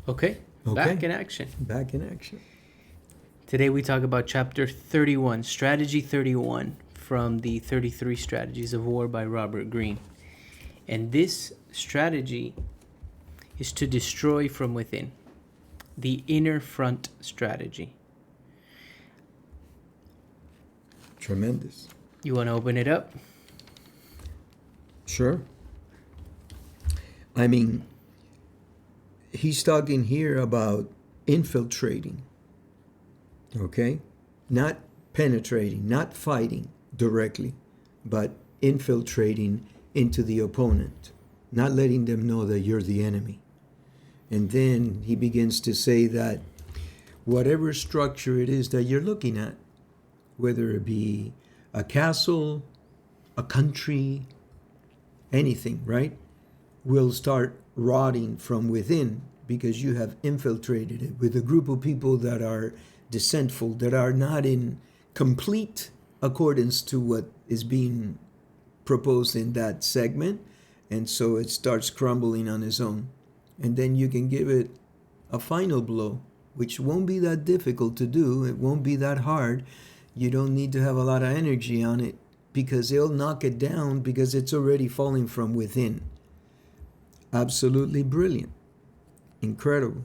Okay, Okay, back in action. back in action. Today we talk about chapter 31, strategy 31 from the 33 Strategies of War by Robert Greene. And this strategy is to destroy from within, the inner front strategy. Tremendous. You want to open it up? Sure. I mean, he's talking here about infiltrating, okay? Not penetrating, not fighting directly, but infiltrating into the opponent, not letting them know that you're the enemy. And then he begins to say that whatever structure it is that you're looking at, whether it be a castle, a country, anything, right, will start rotting from within because you have infiltrated it with a group of people that are dissentful, that are not in complete accordance to what is being proposed in that segment. And so it starts crumbling on its own. And then you can give it a final blow, which won't be that difficult to do. It won't be that hard. You don't need to have a lot of energy on it because it'll knock it down because it's already falling from within. Absolutely brilliant. Incredible.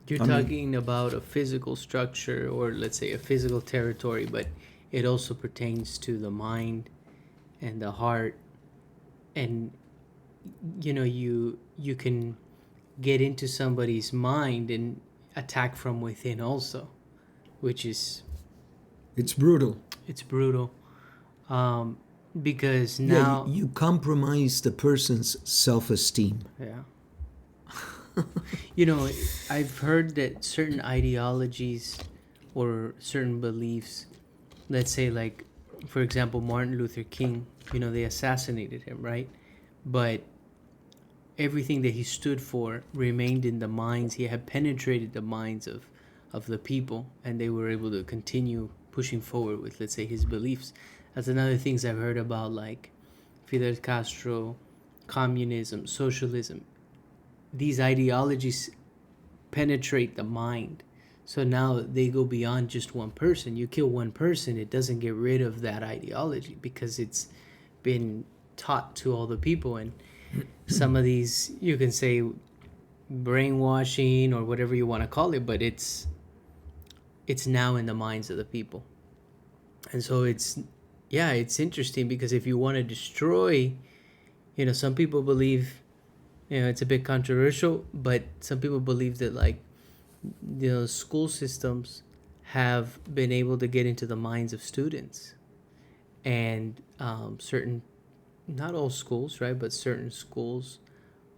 You're talking about a physical structure, or let's say a physical territory, but it also pertains to the mind and the heart. And you can get into somebody's mind and attack from within also, which is It's brutal. it's brutal. Because now you compromise the person's self-esteem. yeah. I've heard that certain ideologies or certain beliefs, let's say, like, for example, Martin Luther King, they assassinated him, right? But everything that he stood for remained in the minds. He had penetrated the minds of the people, and they were able to continue pushing forward with, let's say, his beliefs. That's another things I've heard about, like Fidel Castro, communism, socialism. These ideologies penetrate the mind. So now they go beyond just one person. You kill one person, it doesn't get rid of that ideology because it's been taught to all the people. And some of these, you can say brainwashing or whatever you want to call it, but it's now in the minds of the people. And so it's interesting because if you want to destroy, some people believe, it's a bit controversial, but some people believe that, like, school systems have been able to get into the minds of students, and certain, not all schools, right, but certain schools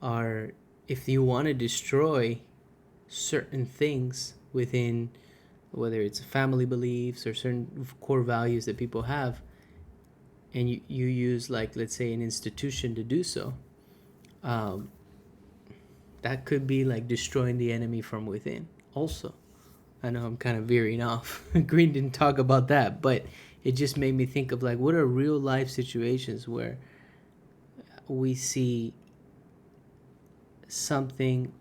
are, if you want to destroy certain things within, whether it's family beliefs or certain core values that people have, and you use, like, let's say, an institution to do so, that could be like destroying the enemy from within also. I know I'm kind of veering off. Greene didn't talk about that, but it just made me think of, like, what are real life situations where we see something,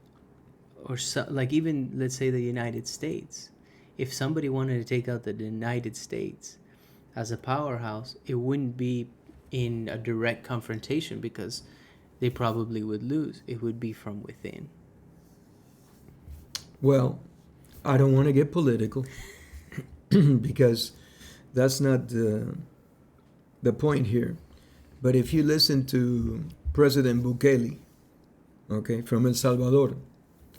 or like, even, let's say, the United States. If somebody wanted to take out the United States as a powerhouse, it wouldn't be in a direct confrontation because they probably would lose. It would be from within. Well, I don't want to get political because that's not the point here. But if you listen to President Bukele, okay, from El Salvador,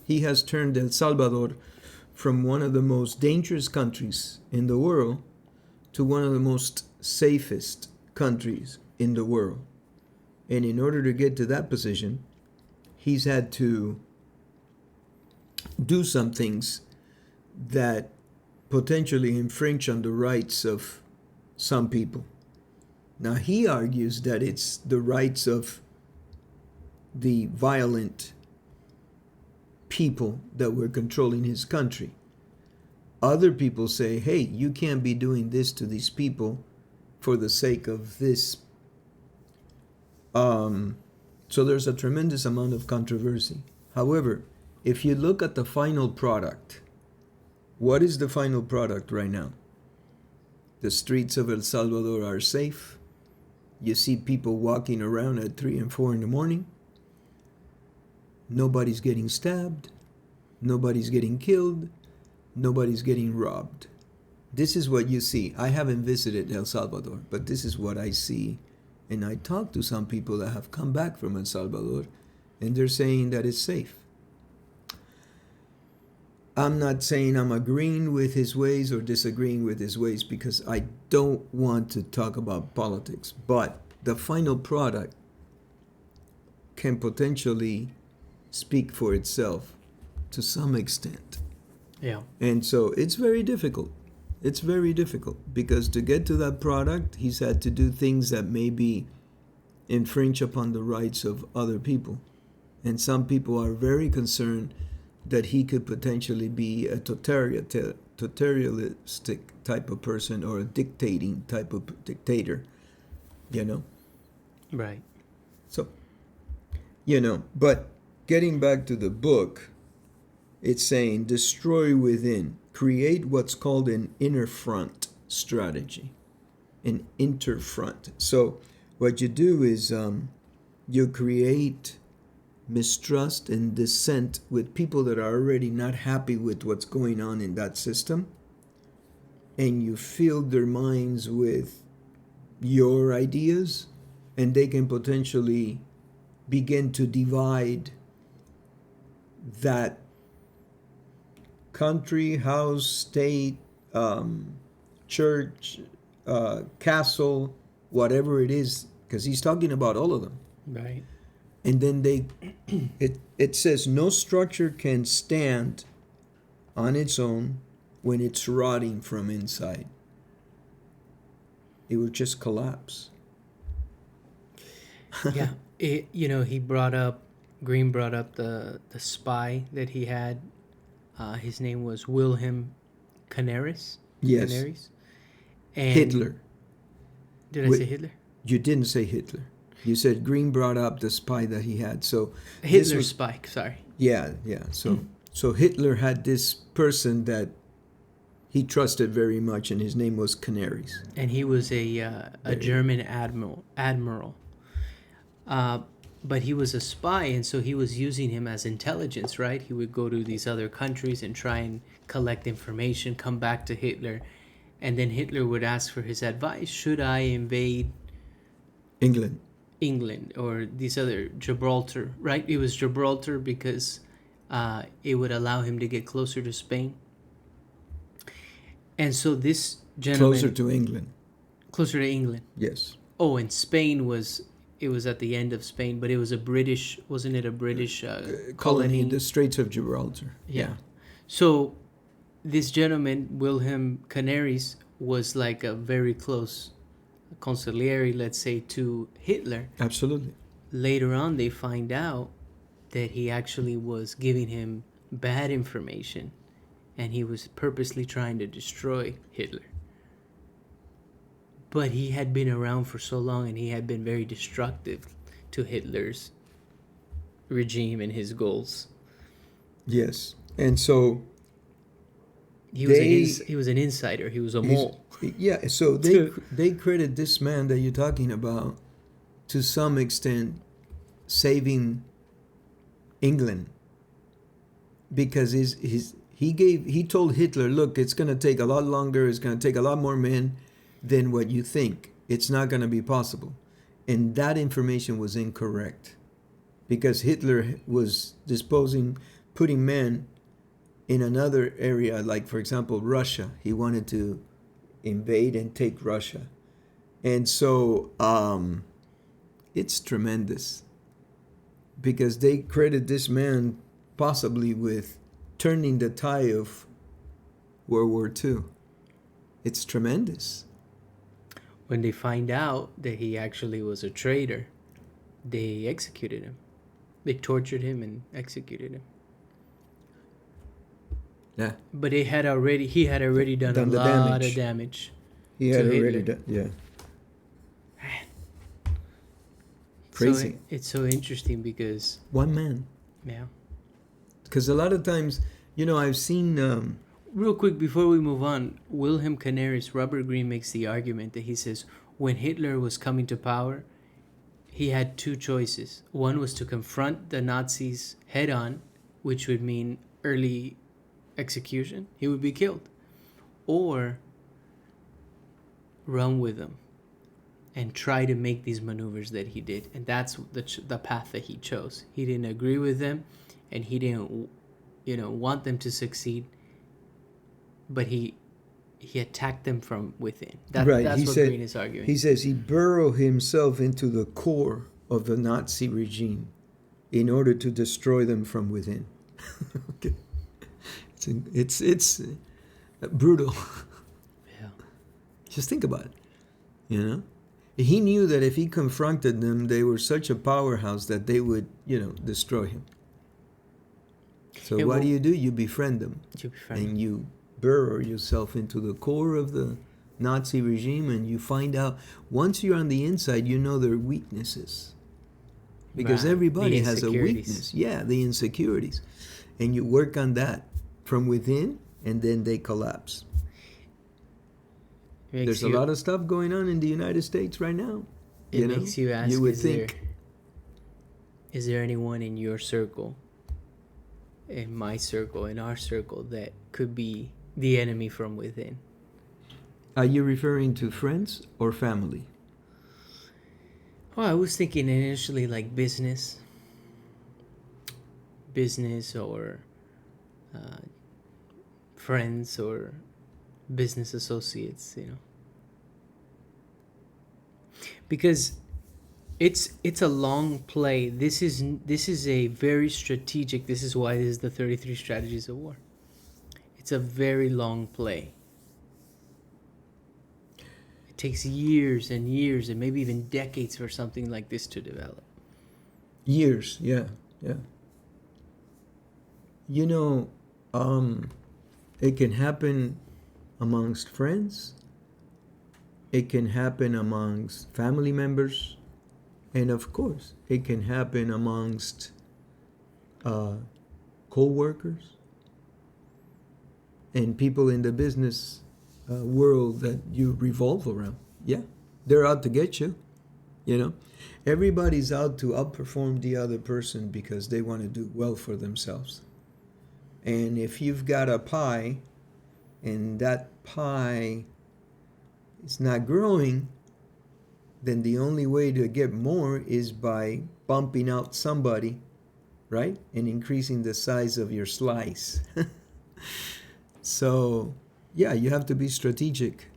he has turned El Salvador from one of the most dangerous countries in the world to one of the most safest countries in the world. And in order to get to that position, he's had to do some things that potentially infringe on the rights of some people. Now, he argues that it's the rights of the violent people that were controlling his country. Other people say, hey, you can't be doing this to these people for the sake of this. So there's a tremendous amount of controversy. However, if you look at the final product, what is the final product right now? The streets of El Salvador are safe. You see people walking around at 3 and 4 in the morning. Nobody's getting stabbed. Nobody's getting killed. Nobody's getting robbed. This is what you see. I haven't visited El Salvador, but this is what I see. And I talk to some people that have come back from El Salvador, and they're saying that it's safe. I'm not saying I'm agreeing with his ways or disagreeing with his ways, because I don't want to talk about politics. But the final product can potentially speak for itself to some extent. Yeah. And so it's very difficult. It's very difficult, because to get to that product, he's had to do things that maybe infringe upon the rights of other people. And some people are very concerned that he could potentially be a totalitarianistic type of person, or a dictating type of dictator, you know? Right. So, but getting back to the book, it's saying destroy within, create what's called an inner front strategy, an interfront. So what you do is you create mistrust and dissent with people that are already not happy with what's going on in that system, and you fill their minds with your ideas, and they can potentially begin to divide that country, house, state, church, castle, whatever it is, because he's talking about all of them. Right. And then it says no structure can stand on its own when it's rotting from inside. It would just collapse. Yeah. Greene brought up the spy that he had. His name was Wilhelm Canaris. Yes. Canaris. And Hitler. Did I say Hitler? You didn't say Hitler. You said Greene brought up the spy that he had. So Hitler's spy, sorry. Yeah. So Hitler had this person that he trusted very much, and his name was Canaris. And he was a German admiral. But he was a spy, and so he was using him as intelligence, right? He would go to these other countries and try and collect information, come back to Hitler, and then Hitler would ask for his advice. Should I invade England or these other Gibraltar, right? It was Gibraltar because it would allow him to get closer to Spain. And so this gentleman... Closer to England. Yes. Oh, and Spain was... It was at the end of Spain, but it was a British... Wasn't it a British colony in the Straits of Gibraltar. Yeah. So this gentleman, Wilhelm Canaris, was like a very close consigliere, let's say, to Hitler. Absolutely. Later on, they find out that he actually was giving him bad information, and he was purposely trying to destroy Hitler. But he had been around for so long, and he had been very destructive to Hitler's regime and his goals. Yes. And so he was an insider. He was a mole. Yeah, so they credit this man that you're talking about to some extent saving England, because he told Hitler, look, it's going to take a lot longer, it's going to take a lot more men than what you think. It's not going to be possible. And that information was incorrect, because Hitler was putting men in another area, like, for example, Russia. He wanted to invade and take Russia. And so it's tremendous, because they credit this man possibly with turning the tide of World War II. It's tremendous. When they find out that he actually was a traitor, they executed him. They tortured him and executed him. Yeah. But he had already done a lot of damage. He had already done, yeah. Crazy. So it's so interesting because... One man. Yeah. Because a lot of times, I've seen. Real quick before we move on, Wilhelm Canaris, Robert Greene makes the argument that he says when Hitler was coming to power, he had two choices. One was to confront the Nazis head on, which would mean early execution. He would be killed. Or run with them and try to make these maneuvers that he did. And that's the path that he chose. He didn't agree with them, and he didn't want them to succeed, but he attacked them from within. Right. That's what Greene is arguing. He says he burrowed himself into the core of the Nazi regime in order to destroy them from within. Okay. It's brutal. Yeah. Just think about it. He knew that if he confronted them, they were such a powerhouse that they would, destroy him. So what do? You befriend them. And you burrow yourself into the core of the Nazi regime, and you find out, once you're on the inside, you know their weaknesses. Because everybody has a weakness. Yeah, the insecurities. And you work on that from within, and then they collapse. There's a lot of stuff going on in the United States right now. It makes you ask, you would think, is there anyone in your circle, in my circle, in our circle, that could be the enemy from within? Are you referring to friends or family? Well, I was thinking initially like business or friends or business associates, because it's a long play. This is a very strategic. This is why this is the 33 strategies of war. It's a very long play. It takes years and years and maybe even decades for something like this to develop. Years, yeah. It can happen amongst friends. It can happen amongst family members. And of course, it can happen amongst co-workers and people in the business world that you revolve around. Yeah, they're out to get you. Everybody's out to outperform the other person because they want to do well for themselves. And if you've got a pie and that pie is not growing, then the only way to get more is by bumping out somebody, right? And increasing the size of your slice. So, yeah, you have to be strategic.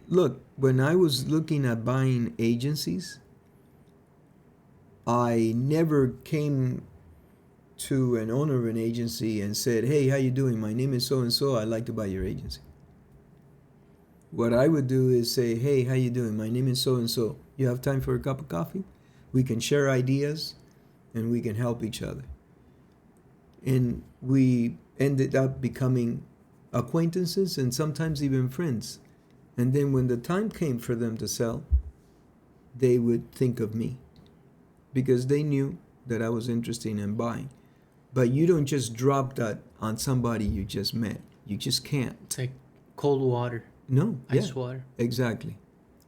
Look, when I was looking at buying agencies, I never came to an owner of an agency and said, "Hey, how you doing? My name is so-and-so. I'd like to buy your agency." What I would do is say, "Hey, how you doing? My name is so-and-so. You have time for a cup of coffee? We can share ideas and we can help each other." And we ended up becoming acquaintances and sometimes even friends. And then when the time came for them to sell, they would think of me because they knew that I was interested in buying. But you don't just drop that on somebody you just met. You just can't. It's like cold water. No. Ice water. Exactly.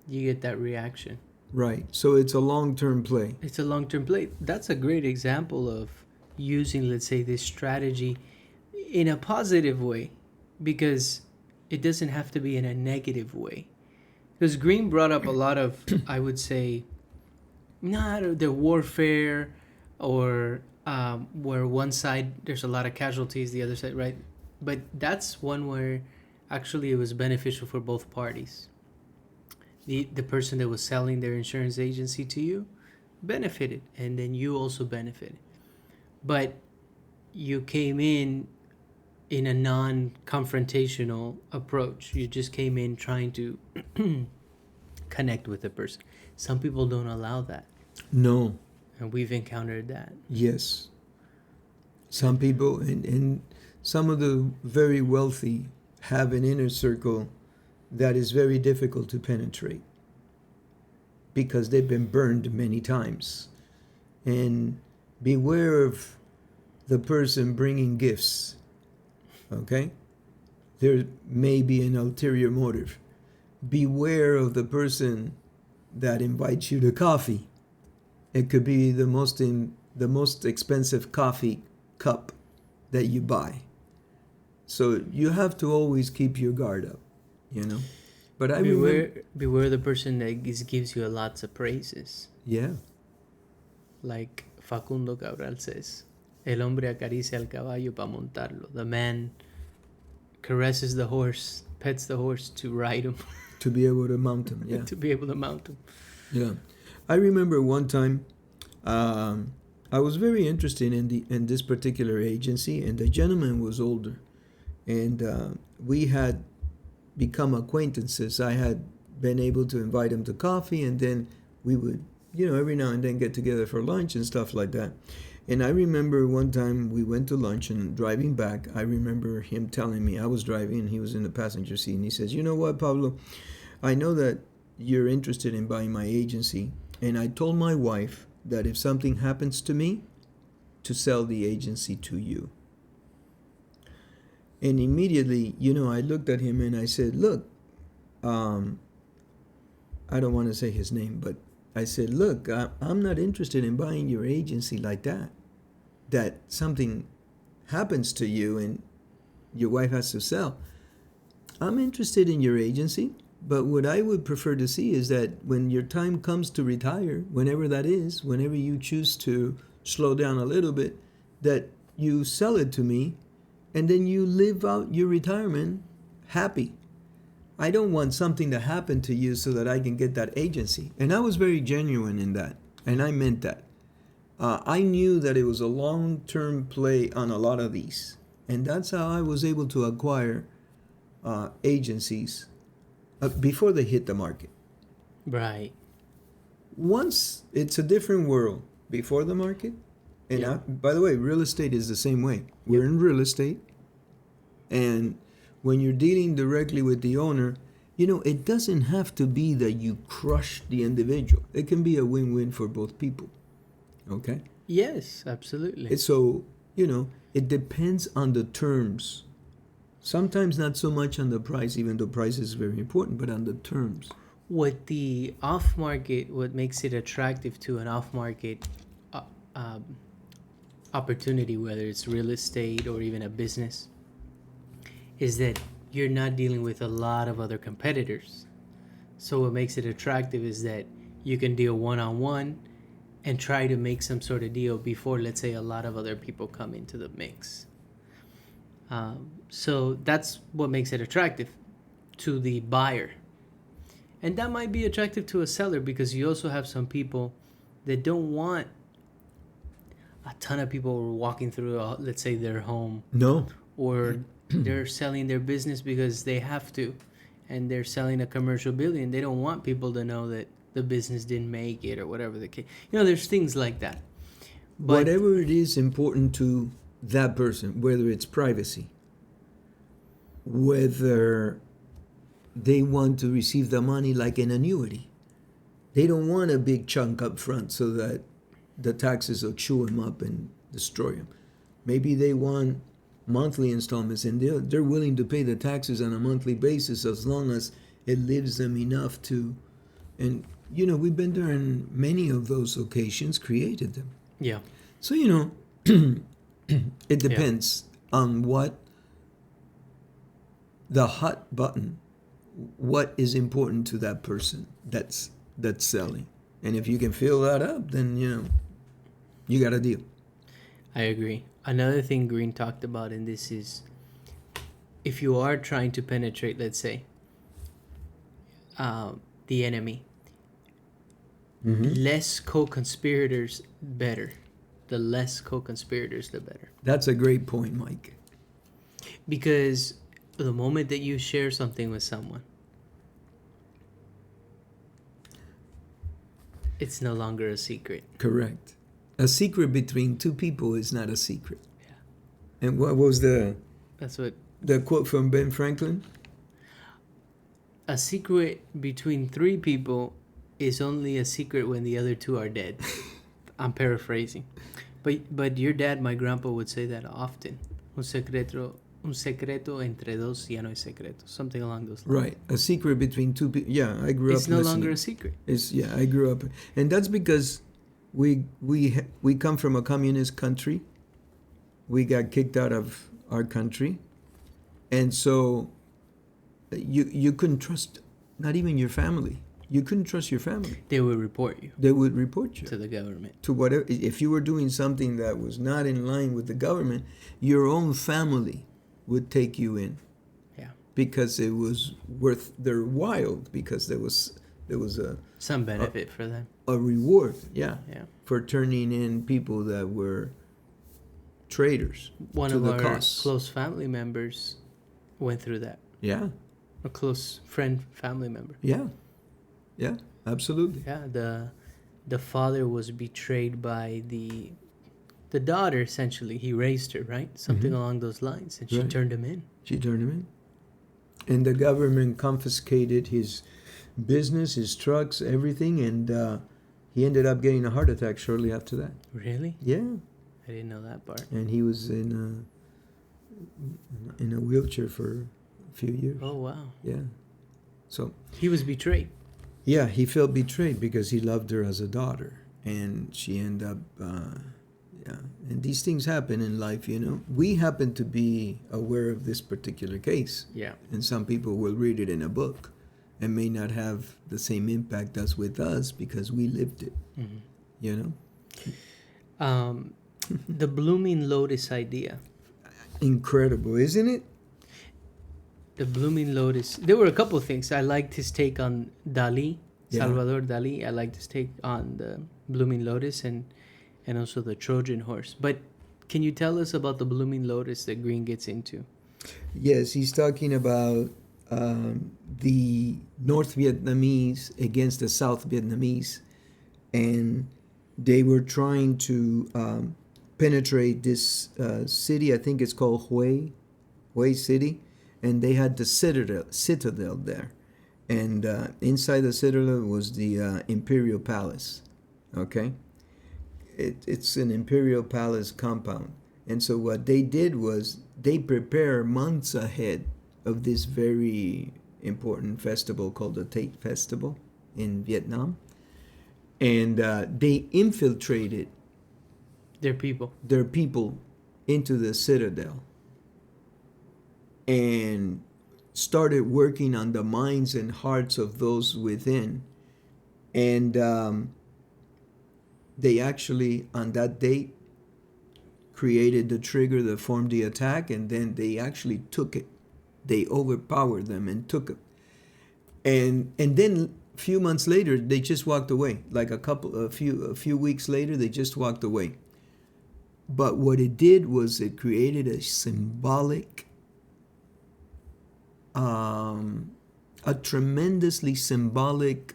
You get that reaction. Right. So it's a long-term play. It's a long-term play. That's a great example of using, let's say, this strategy in a positive way, because it doesn't have to be in a negative way. Because Greene brought up a lot of, I would say, not the warfare or where one side there's a lot of casualties, the other side, right? But that's one where actually it was beneficial for both parties. The person that was selling their insurance agency to you benefited, and then you also benefited. But you came in a non-confrontational approach. You just came in trying to connect with the person. Some people don't allow that. No. And we've encountered that. Yes. Some people, and some of the very wealthy have an inner circle that is very difficult to penetrate because they've been burned many times. And Beware of the person bringing gifts. Okay? There may be an ulterior motive. Beware of the person that invites you to coffee. It could be the most expensive coffee cup that you buy. So you have to always keep your guard up, you know. But I remember, Beware the person that gives you lots of praises. yeah, Like Facundo Cabral says, el hombre acaricia al caballo para montarlo. The man caresses the horse, pets the horse to ride him, to be able to mount him. Yeah, to be able to mount him. yeah. I remember one time, I was very interested in this particular agency, and the gentleman was older, and we had become acquaintances. I had been able to invite him to coffee, and then we would, every now and then get together for lunch and stuff like that. And I remember one time we went to lunch, and driving back, I remember him telling me, I was driving and he was in the passenger seat, and he says, "You know what, Pablo, I know that you're interested in buying my agency, and I told my wife that if something happens to me, to sell the agency to you." And immediately, I looked at him and I said, "Look, I don't want to say his name, but I said, look, I'm not interested in buying your agency like that. That something happens to you and your wife has to sell. I'm interested in your agency, but what I would prefer to see is that when your time comes to retire, whenever that is, whenever you choose to slow down a little bit, that you sell it to me and then you live out your retirement happy. I don't want something to happen to you so that I can get that agency." And I was very genuine in that, and I meant that. I knew that it was a long-term play on a lot of these, and that's how I was able to acquire agencies before they hit the market. Right. Once, it's a different world before the market. And Yeah. by the way, real estate is the same way. We're in real estate, and when you're dealing directly with the owner, it doesn't have to be that you crush the individual. It can be a win-win for both people. Okay? Yes, absolutely. So, it depends on the terms. Sometimes not so much on the price, even though price is very important, but on the terms. What makes it attractive to an off-market opportunity, whether it's real estate or even a business, is that you're not dealing with a lot of other competitors. So what makes it attractive is that you can deal one-on-one and try to make some sort of deal before, let's say, a lot of other people come into the mix. So that's what makes it attractive to the buyer. And that might be attractive to a seller because you also have some people that don't want a ton of people walking through, let's say, their home. No. Or they're selling their business because they have to, and they're selling a commercial building. They don't want people to know that the business didn't make it or whatever the case. There's things like that. But whatever it is important to that person, whether it's privacy, whether they want to receive the money like an annuity. They don't want a big chunk up front so that the taxes will chew them up and destroy them. Maybe they want monthly installments, and they're willing to pay the taxes on a monthly basis as long as it lives them enough to. And we've been there in many of those occasions, created them. Yeah. So it depends on what the hot button, what is important to that person that's selling, and if you can fill that up, then you got a deal. I agree. Another thing Greene talked about in this is if you are trying to penetrate, let's say, the enemy, less co-conspirators, better. The less co-conspirators, the better. That's a great point, Mike. Because the moment that you share something with someone, it's no longer a secret. Correct. A secret between two people is not a secret. Yeah. And what was the quote from Ben Franklin? A secret between three people is only a secret when the other two are dead. I'm paraphrasing. But your dad, my grandpa, would say that often. Un secreto entre dos ya no es secreto. Something along those lines. Right. A secret between two people. Yeah, I grew It's up no listening. longer a secret. I grew up, and that's because we come from a communist country. We got kicked out of our country, and so you couldn't trust not even your family. You couldn't trust your family. They would report you They would report you to the government. to whatever. If you were doing something that was not in line with the government, your own family would take you in. Yeah. Because it was worth their while, because there was Some benefit for them. a reward, yeah, Yeah. for turning in people that were traitors One to of the our cause. close family members went through that. Yeah, A close friend, family member. yeah, yeah, absolutely. Yeah, the father was betrayed by the daughter. Essentially, he raised her, right? Something Mhm. along those lines, and she Right. turned him in. She turned him in, and the government confiscated his business, his trucks, everything, and he ended up getting a heart attack shortly after that. Really? Yeah, I didn't know that part. and he was in a wheelchair for a few years. Oh wow, Yeah. So, he was betrayed. yeah, he felt betrayed because he loved her as a daughter. And she ended up, yeah. And these things happen in life, you know. We happen to be aware of this particular case. Yeah. And some people will read it in a book and may not have the same impact as with us because we lived it, Mm-hmm. you know. The blooming lotus idea. Incredible, isn't it? The blooming lotus. There were a couple of things. I liked his take on Dali, Yeah. Salvador Dali. I liked his take on the blooming lotus and also the Trojan horse. But can you tell us about the blooming lotus that Greene gets into? Yes, he's talking about the North Vietnamese against the South Vietnamese, and they were trying to penetrate this city. I think it's called Hue City, and they had the citadel there, and inside the citadel was the imperial palace. Okay, it's an imperial palace compound, and so what they did was they prepare months ahead of this very important festival called the Tet Festival in Vietnam, and they infiltrated Their people. their people into the citadel and started working on the minds and hearts of those within. And they actually, on that date, created the trigger that formed the attack, and then they actually took it. They overpowered them and took it. And then a few months later, they just walked away. Like a few weeks later, they just walked away. But what it did was it created a symbolic, a tremendously symbolic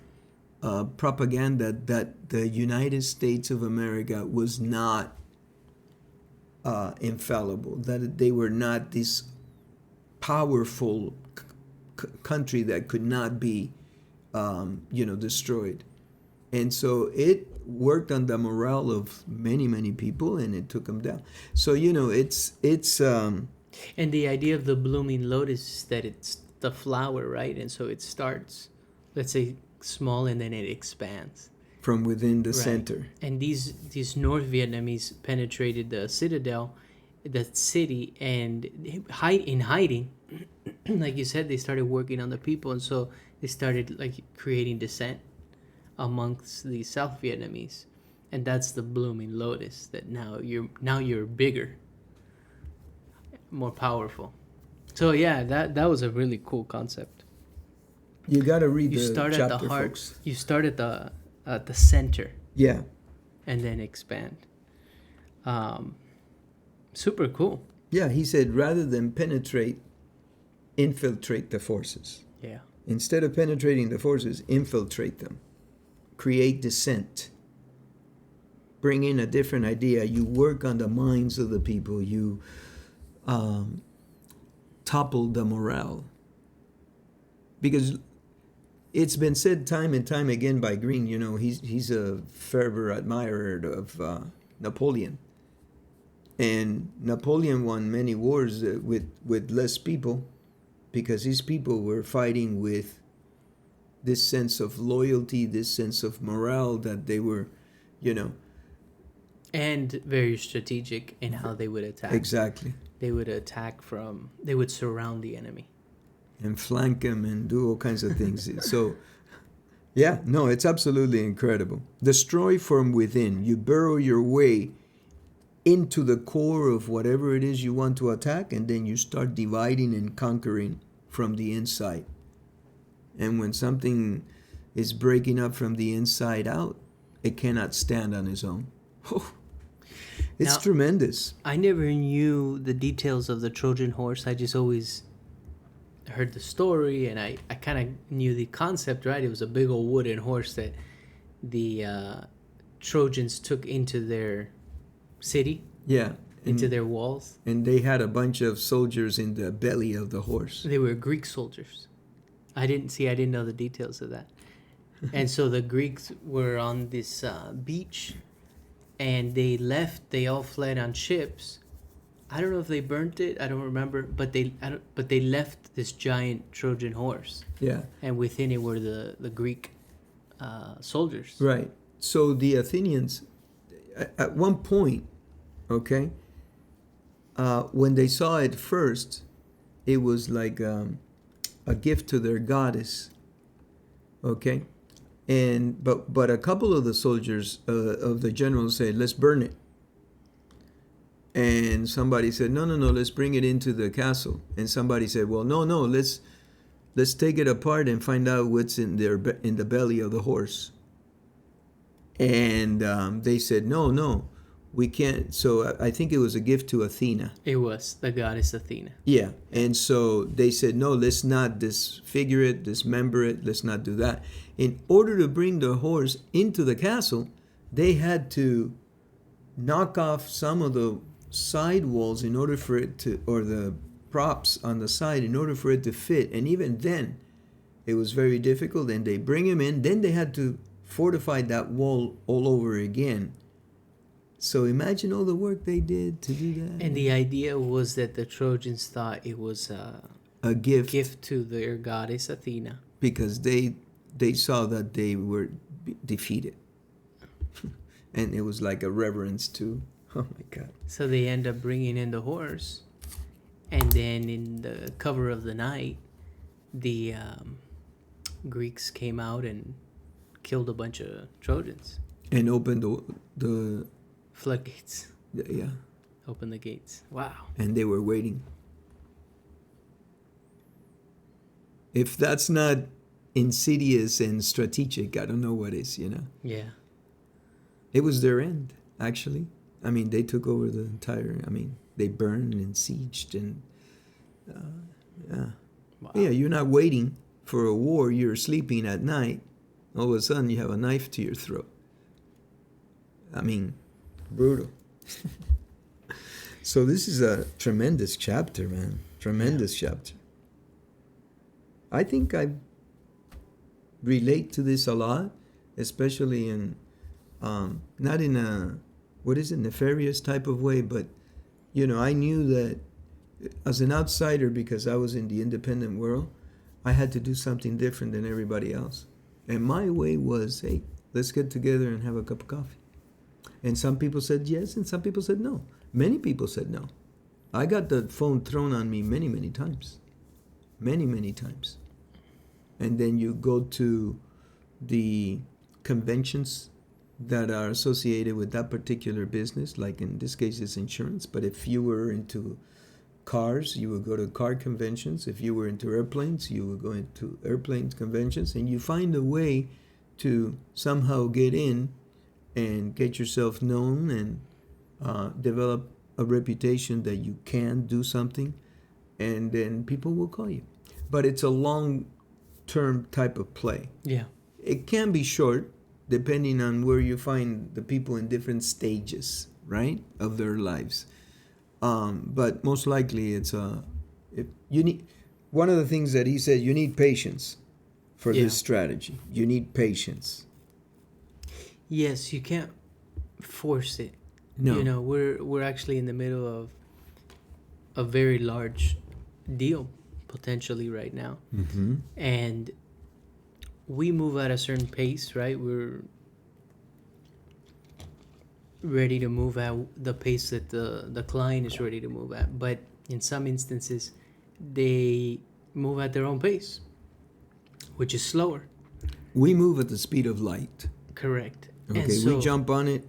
propaganda that the United States of America was not infallible, that they were not this powerful country that could not be, destroyed. And so it worked on the morale of many people, and it took them down. So it's And the idea of the blooming lotus is that it's the flower, right? And so it starts, let's say, small, and then it expands. from within the Right. center. And these North Vietnamese penetrated the citadel, the city, and in hiding, like you said, they started working on the people, and so they started like creating dissent amongst the South Vietnamese, and that's the blooming lotus. That now you're bigger, more powerful. So yeah, that was a really cool concept. You got to read You the start chapter, at the heart. folks. You start at the center, Yeah. and then expand. Super cool. Yeah, he said rather than penetrate, infiltrate the forces. Yeah. Instead of penetrating the forces, infiltrate them. Create dissent. Bring in a different idea. You work on the minds of the people. You topple the morale. Because it's been said time and time again by Greene, he's a fervor admirer of Napoleon. And Napoleon won many wars with less people, because his people were fighting with this sense of loyalty, this sense of morale, that they were, you know. And very strategic in how they would attack. Exactly. They would attack they would surround the enemy. And flank them and do all kinds of things. So, yeah, no, it's absolutely incredible. Destroy from within. You burrow your way into the core of whatever it is you want to attack, and then you start dividing and conquering from the inside. And when something is breaking up from the inside out, it cannot stand on its own. It's Now, tremendous. I never knew the details of the Trojan horse. I just always heard the story, and I kind of knew the concept, right? It was a big old wooden horse that the Trojans took into their city, Yeah. into their walls. And they had a bunch of soldiers in the belly of the horse. They were Greek soldiers. I didn't know the details of that. And so the Greeks were on this beach, and they all fled on ships. I don't know if they burnt it, I don't remember, but they left this giant Trojan horse. Yeah. And within it were the Greek soldiers. Right. So the Athenians, at one point, okay, when they saw it first, it was like a gift to their goddess, okay, and but a couple of the soldiers of the generals said, let's burn it. And somebody said, no, let's bring it into the castle. And somebody said, well, no, let's take it apart and find out what's in the belly of the horse. And they said, no, we can't. So I think it was a gift to Athena. It was the goddess Athena. Yeah. And so they said, no, let's not disfigure it, dismember it, let's not do that. In order to bring the horse into the castle, they had to knock off some of the side walls in order for it to, or the props on the side, in order for it to fit. And even then, it was very difficult. And they bring him in, then they had to fortify that wall all over again. So imagine all the work they did to do that. And the idea was that the Trojans thought it was a gift to their goddess Athena, because they saw that they were defeated. And it was like a reverence to, oh my God. So they end up bringing in the horse, and then in the cover of the night, the Greeks came out and killed a bunch of Trojans. And opened the Floodgates. yeah. Open the gates. Wow. And they were waiting. If that's not insidious and strategic, I don't know what is, Yeah. It was their end, actually. I mean, they took over the entire, they burned and sieged and, yeah. Wow. Yeah, you're not waiting for a war. You're sleeping at night. All of a sudden, you have a knife to your throat. Brutal. So this is a tremendous chapter, man. Tremendous chapter. I think I relate to this a lot, especially in, not in a, nefarious type of way, but, I knew that as an outsider, because I was in the independent world, I had to do something different than everybody else. And my way was, hey, let's get together and have a cup of coffee. And some people said yes, and some people said no. Many people said no. I got the phone thrown on me many, many times. Many, many times. And then you go to the conventions that are associated with that particular business, like in this case it's insurance, but if you were into cars, you would go to car conventions. If you were into airplanes, you would go into airplane conventions, and you find a way to somehow get in and get yourself known and develop a reputation that you can do something, and then people will call you. But it's a long-term type of play. Yeah. It can be short, depending on where you find the people in different stages, right, of their lives. But most likely it's you need, one of the things that he said, you need patience for this strategy. You need patience. Yes, you can't force it. No. You know, we're actually in the middle of a very large deal potentially right now, Mm-hmm. and we move at a certain pace, right? We're ready to move at the pace that the client is ready to move at, but in some instances they move at their own pace, which is slower. We move at the speed of light. Correct. And Okay, so we jump on it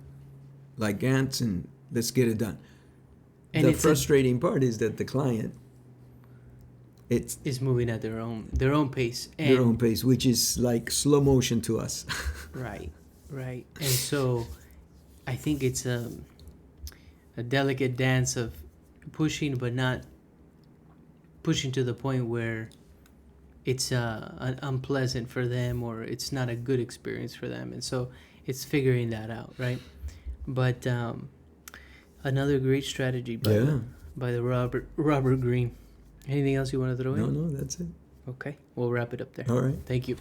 like ants and let's get it done. and The it's frustrating part is that the client, it's is moving at their own pace, and their own pace, which is like slow motion to us. right, right. And so I think it's a delicate dance of pushing, but not pushing to the point where it's unpleasant for them, or it's not a good experience for them. And so it's figuring that out, right? But another great strategy by Yeah. the Robert Greene. Anything else you want to throw No, in? no, that's it. Okay, we'll wrap it up there. All right. Thank you.